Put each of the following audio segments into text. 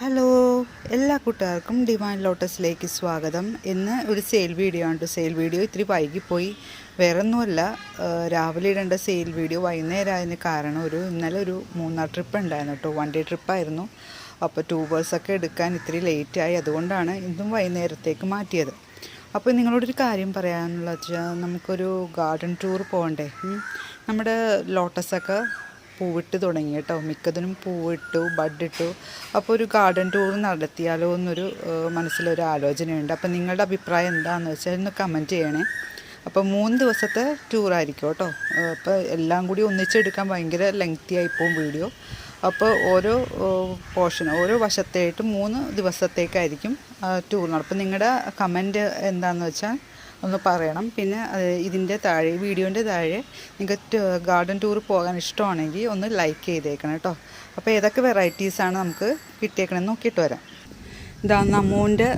Hello, എല്ലാ കൂട്ടുകാർക്കും divine ലോട്ടസിലേക്ക് സ്വാഗതം. ഇന്ന് ഒരു സെയിൽ വീഡിയോ ആണ്. സെയിൽ വീഡിയോ ഇത്തിരി വൈകിപ്പോയി. വേറെ ഒന്നുമല്ല, രാവിലെ ഇടേണ്ട സെയിൽ വീഡിയോ വൈകുന്നേരം ആയതിന് കാരണം ഇന്നലെ ഒരു മൂന്നാർ ട്രിപ്പ് ഉണ്ടായിരുന്നു കേട്ടോ. 1 ഡേ ട്രിപ്പായിരുന്നു. അപ്പോൾ ട്യൂബേഴ്സൊക്കെ എടുക്കാൻ ഇത്തിരി ലേറ്റായി. അതുകൊണ്ടാണ് ഇന്നും വൈകുന്നേരത്തേക്ക് മാറ്റിയത്. അപ്പോൾ നിങ്ങളോടൊരു കാര്യം പറയാനുള്ള വെച്ചാൽ, നമുക്കൊരു ഗാർഡൻ ടൂർ പോകണ്ടേ. നമ്മുടെ ലോട്ടസൊക്കെ പൂവിട്ട് തുടങ്ങി കേട്ടോ. മിക്കതിനും പൂവിട്ടു, ബഡിട്ടു. അപ്പോൾ ഒരു ഗാർഡൻ ടൂർ നടത്തിയാലോ എന്നൊരു മനസ്സിലൊരു ആലോചനയുണ്ട്. അപ്പോൾ നിങ്ങളുടെ അഭിപ്രായം എന്താണെന്ന് വെച്ചാൽ ഒന്ന് കമൻറ്റ് ചെയ്യണേ. അപ്പോൾ 3 ദിവസത്തെ ടൂറായിരിക്കും കേട്ടോ. അപ്പോൾ എല്ലാം കൂടി ഒന്നിച്ചെടുക്കാൻ ഭയങ്കര ലെങ്തി ആയിപ്പോവും വീഡിയോ. അപ്പോൾ ഓരോ ഓരോ വശത്തായിട്ട് 3 ദിവസത്തേക്കായിരിക്കും ടൂർ. അപ്പോൾ നിങ്ങളുടെ കമൻറ്റ് എന്താണെന്ന് വെച്ചാൽ ഒന്ന് പറയണം. പിന്നെ ഇതിൻ്റെ താഴെ, വീഡിയോൻ്റെ താഴെ നിങ്ങൾക്ക് ഗാർഡൻ ടൂർ പോകാൻ ഇഷ്ടമാണെങ്കിൽ ഒന്ന് ലൈക്ക് ചെയ്തേക്കണം കേട്ടോ. അപ്പോൾ ഏതൊക്കെ വെറൈറ്റീസാണ് നമുക്ക് കിട്ടിയേക്കണമെന്ന് നോക്കിയിട്ട് വരാം. ഇതാ നമ്മൂൻ്റെ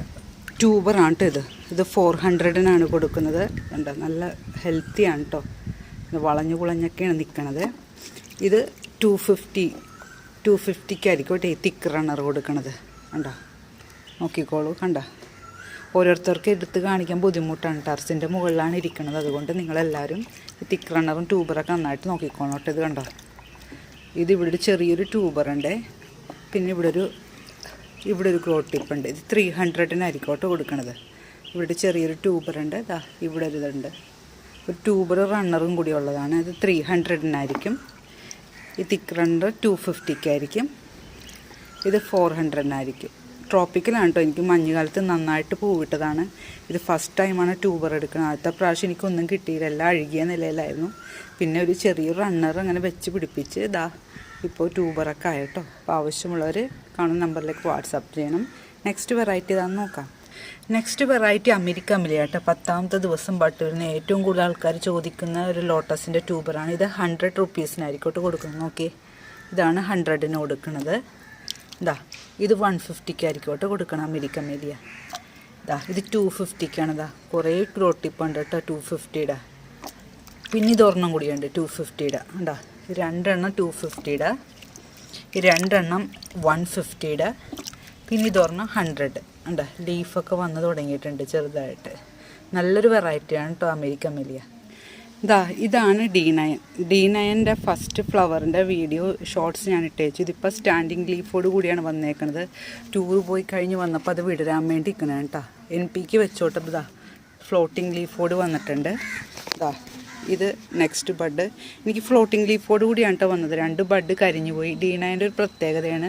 ട്യൂബറാണ് കേട്ടോ. ഇത് 400-നാണ് കൊടുക്കുന്നത്. കണ്ടോ, നല്ല ഹെൽത്തിയാണ് കേട്ടോ. ഇത് വളഞ്ഞു കുളഞ്ഞൊക്കെയാണ് നിൽക്കണത്. ഇത് 250-ക്കായിരിക്കും കേട്ടോ ഈ തിക്ക് റണ്ണർ കൊടുക്കണത്. കണ്ടോ, നോക്കിക്കോളൂ. കണ്ടോ, ഓരോരുത്തർക്ക് എടുത്ത് കാണിക്കാൻ ബുദ്ധിമുട്ടാണ്. ടെറസിൻ്റെ മുകളിലാണ് ഇരിക്കുന്നത്. അതുകൊണ്ട് നിങ്ങളെല്ലാവരും ഈ തിക്ക് റണ്ണറും ട്യൂബറൊക്കെ നന്നായിട്ട് നോക്കിക്കോളണം കേട്ടോ. ഇത് കണ്ടോ, ഇവിടെ ഒരു ചെറിയൊരു ട്യൂബറുണ്ട്. പിന്നെ ഇവിടെ ഒരു ഗ്രോ ടിപ്പുണ്ട്. ഇത് 300-നായിരിക്കും കേട്ടോ കൊടുക്കണത്. ഇവിടെ ചെറിയൊരു ട്യൂബറുണ്ട്. ഇവിടെ ഒരു ഇതുണ്ട്, ഒരു ട്യൂബർ റണ്ണറും കൂടി ഉള്ളതാണ്. ഇത് 300-നായിരിക്കും. ഈ തിക്ക് റണ്ണർ 250-ക്കായിരിക്കും. ഇത് 400-നായിരിക്കും. ട്രോപ്പിക്കലാണ് കേട്ടോ. എനിക്ക് മഞ്ഞുകാലത്ത് നന്നായിട്ട് പൂവിട്ടതാണ്. ഇത് ഫസ്റ്റ് ടൈമാണ് ട്യൂബർ എടുക്കുന്നത്. ആദ്യത്തെ പ്രാവശ്യം എനിക്കൊന്നും കിട്ടിയില്ല, എല്ലാം അഴുകിയ നിലയിലായിരുന്നു. പിന്നെ ഒരു ചെറിയൊരു റണ്ണർ അങ്ങനെ വെച്ച് പിടിപ്പിച്ച് ഇപ്പോൾ ട്യൂബറൊക്കെ ആയിട്ടോ. അപ്പോൾ ആവശ്യമുള്ളവർ കാണുന്ന നമ്പറിലേക്ക് വാട്സാപ്പ് ചെയ്യണം. നെക്സ്റ്റ് വെറൈറ്റി ഇതാണെന്ന് നോക്കാം. നെക്സ്റ്റ് വെറൈറ്റി അമേരിക്ക അമിലിയ കേട്ടോ. 10ാമത്തെ ദിവസം ബട്ട് വരുന്ന ഏറ്റവും കൂടുതൽ ആൾക്കാർ ചോദിക്കുന്ന ഒരു ലോട്ടസിൻ്റെ ട്യൂബറാണ്. ഇത് 100 റുപ്പീസിനായിരിക്കോട്ട് കൊടുക്കുന്നത്. നോക്കി, ഇതാണ് 100-ന് കൊടുക്കുന്നത്. ഇത് 150-ക്കായിരിക്കും കേട്ടോ കൊടുക്കണം അമേരിക്ക അമേലിയ. ഇത് 250-ക്കാണ്. കുറേ ഗ്രോ ടിപ്പുണ്ട് കേട്ടോ 250-യുടെ. പിന്നെ ഇതൊരെണ്ണം കൂടിയുണ്ട് 250-യുടെ. ഈ 2 250-യുടെ, ഈ 2 150-യുടെ, പിന്നെ ഇതൊരെണ്ണം 100. ലീഫൊക്കെ വന്ന് തുടങ്ങിയിട്ടുണ്ട് ചെറുതായിട്ട്. നല്ലൊരു വെറൈറ്റിയാണ് കേട്ടോ അമേരിക്ക അമേലിയ. ഇതാണ് D9 ഫസ്റ്റ് ഫ്ലവറിൻ്റെ വീഡിയോ ഷോർട്സ് ഞാൻ ഇട്ടേച്ചു. ഇതിപ്പോൾ സ്റ്റാൻഡിങ് ലീഫോട് കൂടിയാണ് വന്നേക്കുന്നത്. ടൂർ പോയി കഴിഞ്ഞ് വന്നപ്പോൾ അത് വിടരാൻ വേണ്ടി ഇരിക്കണം കേട്ടോ. NPക്ക് വെച്ചോട്ടപ്പോൾ ഫ്ലോട്ടിംഗ് ലീഫോട് വന്നിട്ടുണ്ട്. ഇത് നെക്സ്റ്റ് ബഡ്. എനിക്ക് ഫ്ലോട്ടിംഗ് ലീഫോട് കൂടിയാണ് കേട്ടോ വന്നത്. 2 ബഡ് കരിഞ്ഞു പോയി. D9 ഒരു പ്രത്യേകതയാണ്,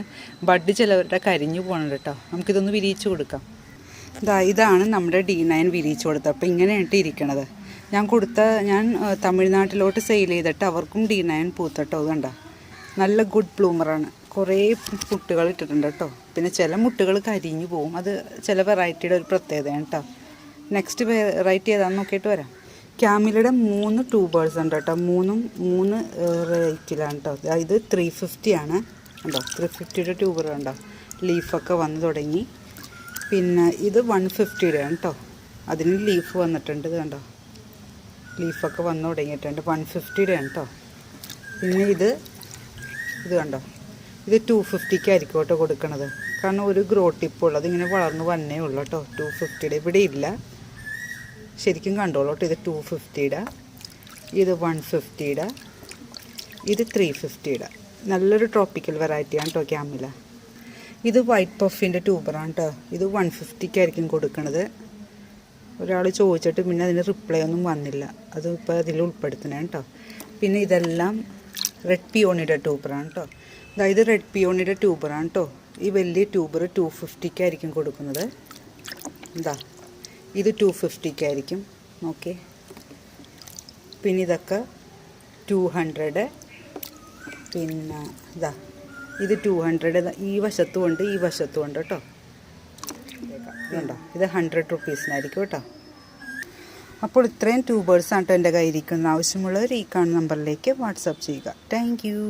ബഡ് ചിലവരുടെ കരിഞ്ഞു പോകണം കേട്ടോ. നമുക്കിതൊന്ന് വിരിയിച്ച് കൊടുക്കാം. ഇതാണ് നമ്മുടെ D9 വിരിയിച്ച് കൊടുത്തത്. അപ്പോൾ ഇങ്ങനെയാണ് ഇരിക്കണത്. ഞാൻ തമിഴ്നാട്ടിലോട്ട് സെയിൽ ചെയ്തിട്ട് അവർക്കും D9 പൂത്തട്ടോ. കണ്ട, നല്ല ഗുഡ് ബ്ലൂമറാണ്. കുറേ മുട്ടുകൾ ഇട്ടിട്ടുണ്ട് കേട്ടോ. പിന്നെ ചില മുട്ടുകൾ കരിഞ്ഞു പോവും. അത് ചില വെറൈറ്റിയുടെ ഒരു പ്രത്യേകതയാണ് കേട്ടോ. നെക്സ്റ്റ് വെറൈറ്റി ഏതാണെന്ന് നോക്കിയിട്ട് വരാം. ക്യാമിലയുടെ 3 ട്യൂബേഴ്സ് ഉണ്ട് കേട്ടോ. 3 റേറ്റിലാണ് കേട്ടോ. ഇത് 350-ആണ് കണ്ടോ. 350-യുടെ ട്യൂബർ കണ്ടോ, ലീഫൊക്കെ വന്ന് തുടങ്ങി. പിന്നെ ഇത് 150-യുടെ കേട്ടോ. അതിന് ലീഫ് വന്നിട്ടുണ്ട്. ഇത് കണ്ടോ, ലീഫൊക്കെ വന്ന് തുടങ്ങിയിട്ടുണ്ട്. 150-യുടെ കേട്ടോ. പിന്നെ ഇത് കണ്ടോ, ഇത് 250-ക്കായിരിക്കും കേട്ടോ കൊടുക്കണത്. കാരണം ഒരു ഗ്രോ ടിപ്പ് ഉള്ളത് ഇങ്ങനെ വളർന്ന് വന്നേ ഉള്ളൂ കേട്ടോ. 250-യുടെ ഇവിടെ ഇല്ല, ശരിക്കും കണ്ടോളൂ കേട്ടോ. ഇത് 250-യുടെ, ഇത് 150-യുടെ, ഇത് 350-യുടെ. നല്ലൊരു ട്രോപ്പിക്കൽ വെറൈറ്റിയാണ് കേട്ടോ ക്യാമില. ഇത് വൈറ്റ് പഫിൻ്റെ ട്യൂബറാണ് കേട്ടോ. ഇത് 150-ക്കായിരിക്കും കൊടുക്കണത്. ഒരാൾ ചോദിച്ചിട്ട് പിന്നെ അതിന് റിപ്ലൈ ഒന്നും വന്നില്ല. അത് ഇപ്പോൾ അതിൽ ഉൾപ്പെടുത്തണേ കേട്ടോ. പിന്നെ ഇതെല്ലാം റെഡ് പിയോണിയുടെ ട്യൂബറാണ് കേട്ടോ. ഇത് റെഡ് പിയോണിയുടെ ട്യൂബറാണ് കേട്ടോ. ഈ വലിയ ട്യൂബർ 250-ക്കായിരിക്കും കൊടുക്കുന്നത്. ഇത് 250-ക്കായിരിക്കും. ഓക്കെ, പിന്നെ ഇതൊക്കെ 200. പിന്നെ ഇത് 200. ഈ വശത്തും ഉണ്ട്, ഈ വശത്തും ഉണ്ട് കേട്ടോ. കണ്ടോ, ഇത് 100 റുപ്പീസിനായിരിക്കും കേട്ടോ. അപ്പോൾ ഇത്രയും ട്യൂബേഴ്സാണ് കേട്ടോ എൻ്റെ കയ്യിരിക്കുന്നത്. ആവശ്യമുള്ളവർ ഈ കാണുന്ന നമ്പറിലേക്ക് വാട്സാപ്പ് ചെയ്യുക. Thank you.